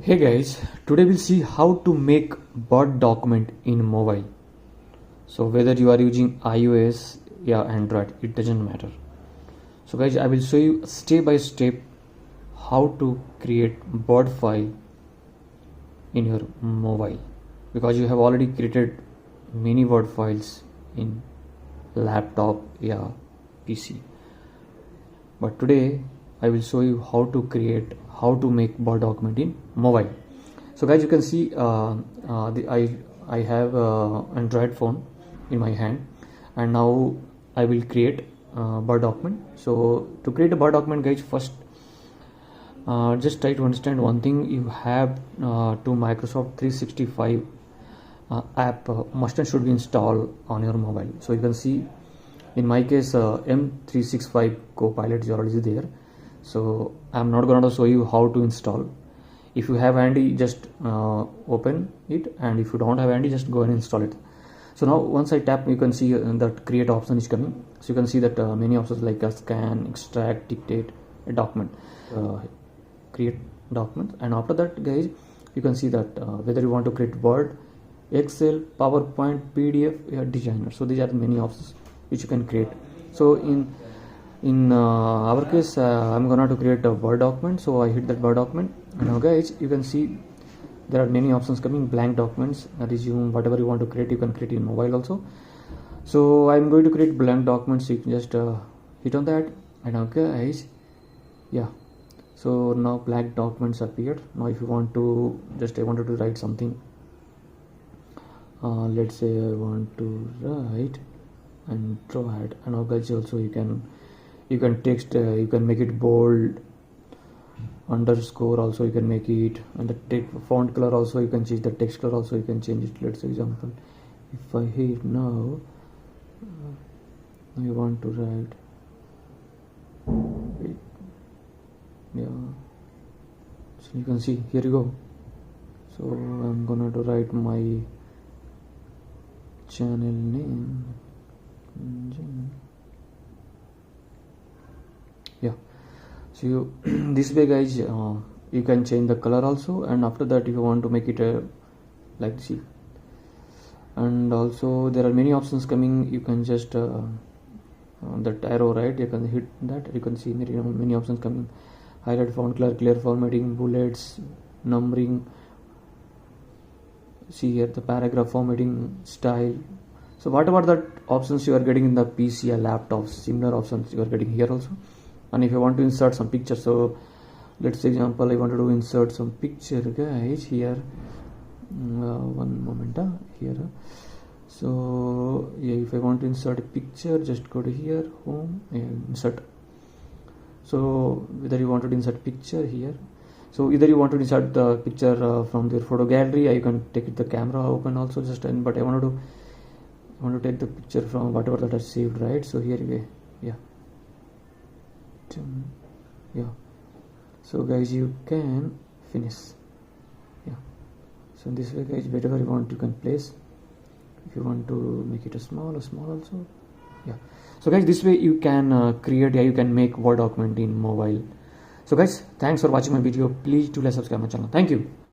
Hey guys, today we'll see how to make Word document in mobile. So whether you are using iOS or Android, it doesn't matter. So guys, I will show you step by step how to create Word file in your mobile, because you have already created many Word files in laptop or PC. But today I will show you how to make Word document in mobile. So guys, you can see I have Android phone in my hand, and now I will create Word document. So to create a Word document, guys, first just try to understand one thing. You have to Microsoft 365 app must and should be installed on your mobile. So you can see in my case M365 Copilot is already there. So I'm not going to show you how to install. If you have handy, just open it, and if you don't have handy, just go and install it. So now once I tap, you can see that create option is coming. So you can see that many options like scan, extract, dictate a document, create document, and after that, guys, you can see that whether you want to create Word, Excel, PowerPoint, PDF, or Designer. So these are the many options which you can create. So in our case, I'm gonna to create a Word document. So I hit that Word document, and now guys, you can see there are many options coming. Blank documents, resume, whatever you want to create, you can create in mobile also. So I'm going to create blank documents. So you can just hit on that, and now guys, yeah, so now blank documents appeared. Now if you want to just, I wanted to write something, let's say I want to write and draw it, and now guys, also you can text, you can make it bold, underscore also you can make it, and the font color also you can change, the text color also you can change it. Let's say example, if I hit now, I want to write, yeah, so you can see here you go. So I'm gonna to write my channel name, yeah. So you this way, guys, you can change the color also, and after that, if you want to make it like see, and also there are many options coming. You can just that arrow, right, you can hit that, you can see many options coming: highlight, font color, clear formatting, bullets, numbering, see here the paragraph formatting, style. So whatever that options you are getting in the PC or laptops, similar options you are getting here also. And if you want to insert some picture, so let's say example, I wanted to insert some picture, guys, here, one moment, here. So yeah, if I want to insert a picture, just go to here, home, and insert. So whether you want to insert picture here, so either you want to insert the picture from your photo gallery, or you can take the camera open also, just, but I want to take the picture from whatever that I saved, right? So here we, yeah, so guys, you can finish, yeah. So this way, guys, whatever you want you can place. If you want to make it a small also, yeah. So guys, this way you can create, you can make Word document in mobile. So guys, thanks for watching my video. Please do like, subscribe my channel. Thank you.